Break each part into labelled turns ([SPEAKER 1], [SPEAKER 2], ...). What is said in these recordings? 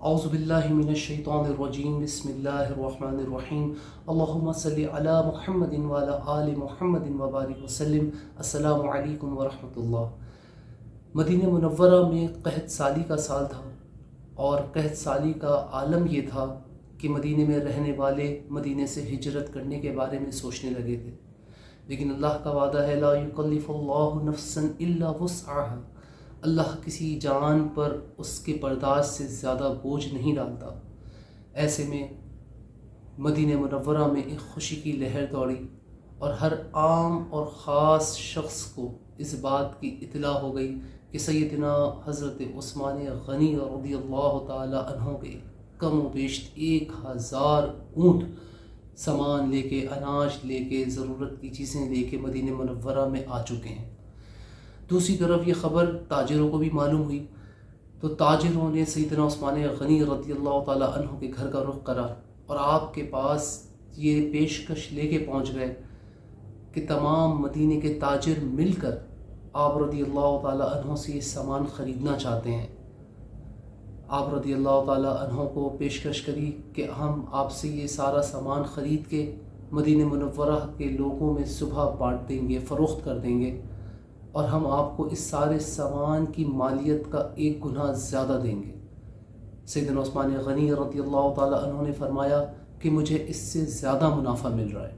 [SPEAKER 1] اعوذ باللہ من الشیطان الرجیم بسم اللہ الرحمن الرحیم اللہم صلی علی محمد وعلی آل محمد وبارک وسلم۔ السلام علیکم ورحمۃ اللہ۔ مدینہ منورہ میں قحط سالی کا سال تھا، اور قحط سالی کا عالم یہ تھا کہ مدینہ میں رہنے والے مدینہ سے ہجرت کرنے کے بارے میں سوچنے لگے تھے، لیکن اللہ کا وعدہ ہے لا یکلف اللہ نفسا الا وسعها، اللہ کسی جان پر اس کے برداشت سے زیادہ بوجھ نہیں ڈالتا۔ ایسے میں مدینہ منورہ میں ایک خوشی کی لہر دوڑی، اور ہر عام اور خاص شخص کو اس بات کی اطلاع ہو گئی کہ سیدنا حضرت عثمان غنی رضی اللہ تعالی عنہ کے کم و بیش 1000 اونٹ سامان لے کے، اناج لے کے، ضرورت کی چیزیں لے کے مدینہ منورہ میں آ چکے ہیں۔ دوسری طرف یہ خبر تاجروں کو بھی معلوم ہوئی، تو تاجروں نے سیدنا عثمان غنی رضی اللہ تعالی عنہ کے گھر کا رخ کرا، اور آپ کے پاس یہ پیشکش لے کے پہنچ گئے کہ تمام مدینے کے تاجر مل کر آپ رضی اللہ تعالی عنہ سے یہ سامان خریدنا چاہتے ہیں۔ آپ رضی اللہ تعالی عنہ کو پیشکش کری کہ ہم آپ سے یہ سارا سامان خرید کے مدینہ منورہ کے لوگوں میں صبح بانٹ دیں گے، فروخت کر دیں گے، اور ہم آپ کو اس سارے سامان کی مالیت کا 1 گنا زیادہ دیں گے۔ سیدنا عثمان غنی رضی اللہ تعالی عنہ نے فرمایا کہ مجھے اس سے زیادہ منافع مل رہا ہے۔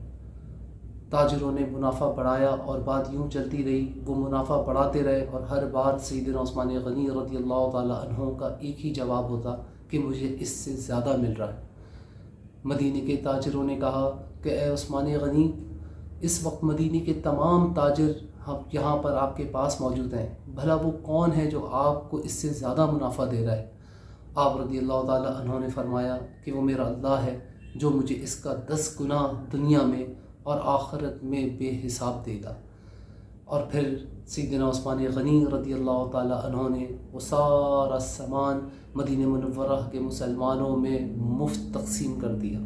[SPEAKER 1] تاجروں نے منافع بڑھایا، اور بات یوں چلتی رہی، وہ منافع بڑھاتے رہے، اور ہر بار سیدنا عثمان غنی رضی اللہ تعالی عنہ کا ایک ہی جواب ہوتا کہ مجھے اس سے زیادہ مل رہا ہے۔ مدینے کے تاجروں نے کہا کہ اے عثمان غنی، اس وقت مدینے کے تمام تاجر یہاں پر آپ کے پاس موجود ہیں، بھلا وہ کون ہے جو آپ کو اس سے زیادہ منافع دے رہا ہے؟ آپ رضی اللہ تعالی عنہ نے فرمایا کہ وہ میرا اللہ ہے جو مجھے اس کا 10 گنا دنیا میں اور آخرت میں بے حساب دے گا۔ اور پھر سیدنا عثمان غنی رضی اللہ تعالی عنہ نے وہ سارا سامان مدینہ منورہ کے مسلمانوں میں مفت تقسیم کر دیا،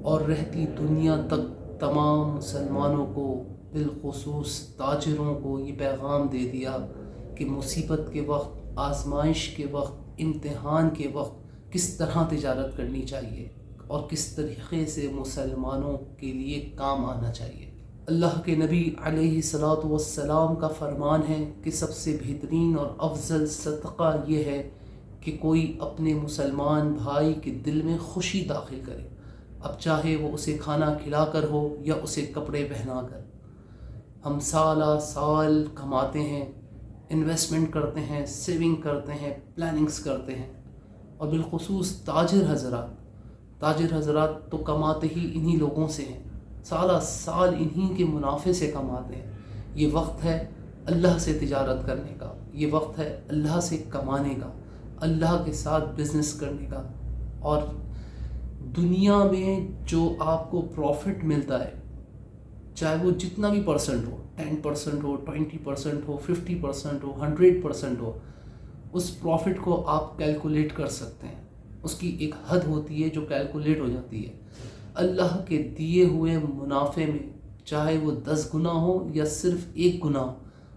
[SPEAKER 1] اور رہتی دنیا تک تمام مسلمانوں کو، بالخصوص تاجروں کو یہ پیغام دے دیا کہ مصیبت کے وقت، آزمائش کے وقت، امتحان کے وقت کس طرح تجارت کرنی چاہیے اور کس طریقے سے مسلمانوں کے لیے کام آنا چاہیے۔ اللہ کے نبی علیہ الصلاۃ والسلام کا فرمان ہے کہ سب سے بہترین اور افضل صدقہ یہ ہے کہ کوئی اپنے مسلمان بھائی کے دل میں خوشی داخل کرے، اب چاہے وہ اسے کھانا کھلا کر ہو یا اسے کپڑے پہنا کر۔ ہم سالہ سال کماتے ہیں، انویسٹمنٹ کرتے ہیں، سیونگ کرتے ہیں، پلاننگز کرتے ہیں، اور بالخصوص تاجر حضرات تو کماتے ہی انہی لوگوں سے ہیں، سالہ سال انہی کے منافع سے کماتے ہیں۔ یہ وقت ہے اللہ سے تجارت کرنے کا، یہ وقت ہے اللہ سے کمانے کا، اللہ کے ساتھ بزنس کرنے کا، اور دنیا میں جو آپ کو پروفٹ ملتا ہے، چاہے وہ جتنا بھی پرسنٹ ہو، 10% ہو، 20% ہو، 50% ہو، 100% ہو، اس پروفٹ کو آپ کیلکولیٹ کر سکتے ہیں۔ اس کی ایک حد ہوتی ہے جو کیلکولیٹ ہو جاتی ہے۔ اللہ کے دیے ہوئے منافع میں چاہے وہ 10 گنا ہو یا صرف 1 گنا،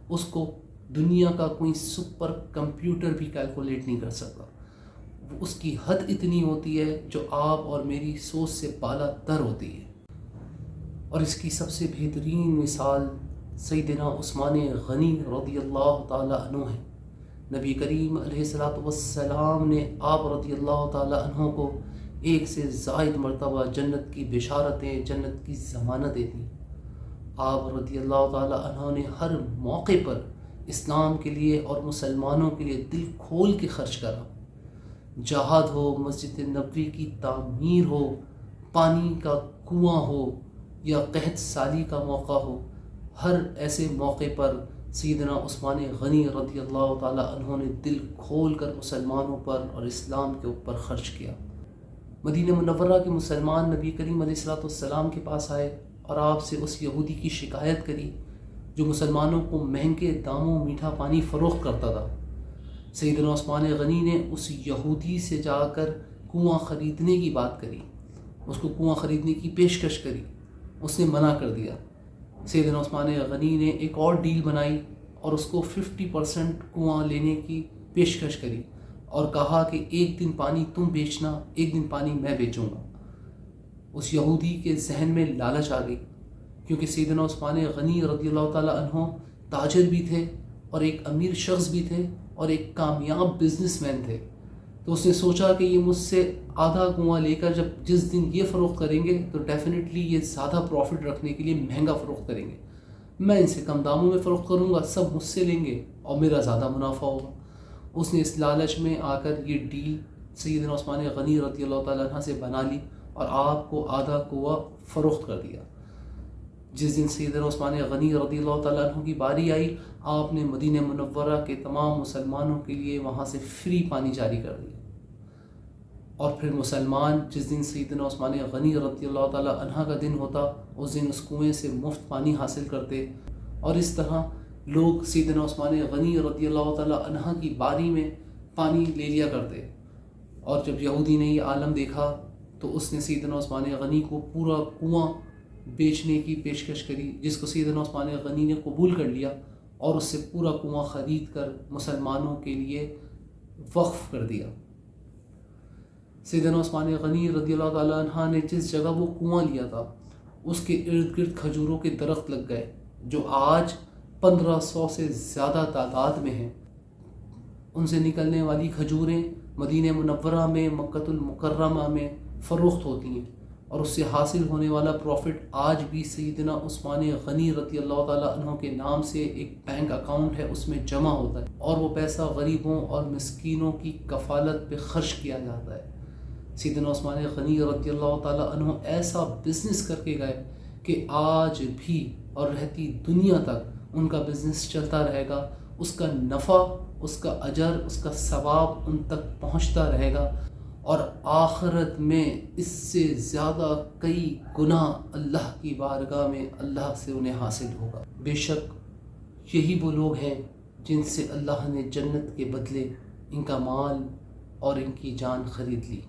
[SPEAKER 1] اس کو دنیا کا کوئی سپر کمپیوٹر بھی کیلکولیٹ نہیں کر سکتا۔ اس کی حد اتنی ہوتی ہے جو آپ اور میری سوچ سے بالا تر ہوتی ہے۔ اور اس کی سب سے بہترین مثال سیدنا عثمان غنی رضی اللہ تعالی عنہ ہے۔ نبی کریم علیہ الصلاۃ والسلام نے آپ رضی اللہ تعالی عنہ کو 1 سے زائد مرتبہ جنت کی بشارتیں، جنت کی ضمانتیں دیں۔ آپ رضی اللہ تعالی عنہ نے ہر موقع پر اسلام کے لیے اور مسلمانوں کے لیے دل کھول کے خرچ کرا، جہاد ہو، مسجد نبوی کی تعمیر ہو، پانی کا کنواں ہو، یا قحط سالی کا موقع ہو، ہر ایسے موقع پر سیدنا عثمان غنی رضی اللہ تعالی عنہ نے دل کھول کر مسلمانوں پر اور اسلام کے اوپر خرچ کیا۔ مدینہ منورہ کے مسلمان نبی کریم علیہ الصلاۃ والسلام کے پاس آئے اور آپ سے اس یہودی کی شکایت کری جو مسلمانوں کو مہنگے داموں میٹھا پانی فروخت کرتا تھا۔ سیدنا عثمان غنی نے اس یہودی سے جا کر کنواں خریدنے کی بات کری، اس کو کنواں خریدنے کی پیشکش کری، اس نے منع کر دیا۔ سیدنا عثمان غنی نے ایک اور ڈیل بنائی اور اس کو 50% کنواں لینے کی پیشکش کری، اور کہا کہ ایک دن پانی تم بیچنا، ایک دن پانی میں بیچوں گا۔ اس یہودی کے ذہن میں لالچ آ گئی، کیونکہ سیدنا عثمان غنی رضی اللہ تعالیٰ عنہ تاجر بھی تھے اور ایک امیر شخص بھی تھے اور ایک کامیاب بزنس مین تھے۔ تو اس نے سوچا کہ یہ مجھ سے آدھا کنواں لے کر جس دن یہ فروخت کریں گے تو ڈیفینیٹلی یہ زیادہ پروفٹ رکھنے کے لیے مہنگا فروخت کریں گے، میں ان سے کم داموں میں فروخت کروں گا، سب مجھ سے لیں گے اور میرا زیادہ منافع ہوگا۔ اس نے اس لالچ میں آ کر یہ ڈیل سیدنا عثمان غنی رضی اللہ تعالیٰ عنہ سے بنا لی اور آپ کو آدھا کنواں فروخت کر دیا۔ جس دن سیدنا عثمان غنی رضی اللہ تعالیٰ عنہ کی باری آئی، آپ نے مدینہ منورہ کے تمام مسلمانوں کے لیے وہاں سے فری پانی جاری کر دیا، اور پھر مسلمان جس دن سیدنا عثمان غنی رضی اللہ تعالیٰ عنہ کا دن ہوتا اس دن اس کنویں سے مفت پانی حاصل کرتے، اور اس طرح لوگ سیدنا عثمان غنی رضی اللہ تعالیٰ عنہ کی باری میں پانی لے لیا کرتے۔ اور جب یہودی نے یہ عالم دیکھا تو اس نے سیدنا عثمان غنی کو پورا کنواں بیچنے کی پیشکش کری، جس کو سیدنا عثمان غنی نے قبول کر لیا اور اس سے پورا کنواں خرید کر مسلمانوں کے لیے وقف کر دیا۔ سیدنا عثمان غنی رضی اللہ تعالیٰ عنہ نے جس جگہ وہ کنواں لیا تھا اس کے ارد گرد کھجوروں کے درخت لگ گئے، جو آج 1500 سے زیادہ تعداد میں ہیں۔ ان سے نکلنے والی کھجوریں مدینہ منورہ میں، مکہ المکرمہ میں فروخت ہوتی ہیں، اور اس سے حاصل ہونے والا پروفٹ آج بھی سیدنا عثمان غنی رضی اللہ تعالیٰ عنہ کے نام سے ایک بینک اکاؤنٹ ہے، اس میں جمع ہوتا ہے، اور وہ پیسہ غریبوں اور مسکینوں کی کفالت پہ خرچ کیا جاتا ہے۔ سیدنا عثمان غنی رضی اللہ تعالیٰ عنہ ایسا بزنس کر کے گئے کہ آج بھی اور رہتی دنیا تک ان کا بزنس چلتا رہے گا، اس کا نفع، اس کا اجر، اس کا ثواب ان تک پہنچتا رہے گا، اور آخرت میں اس سے زیادہ کئی گنا اللہ کی بارگاہ میں اللہ سے انہیں حاصل ہوگا۔ بے شک یہی وہ لوگ ہیں جن سے اللہ نے جنت کے بدلے ان کا مال اور ان کی جان خرید لی۔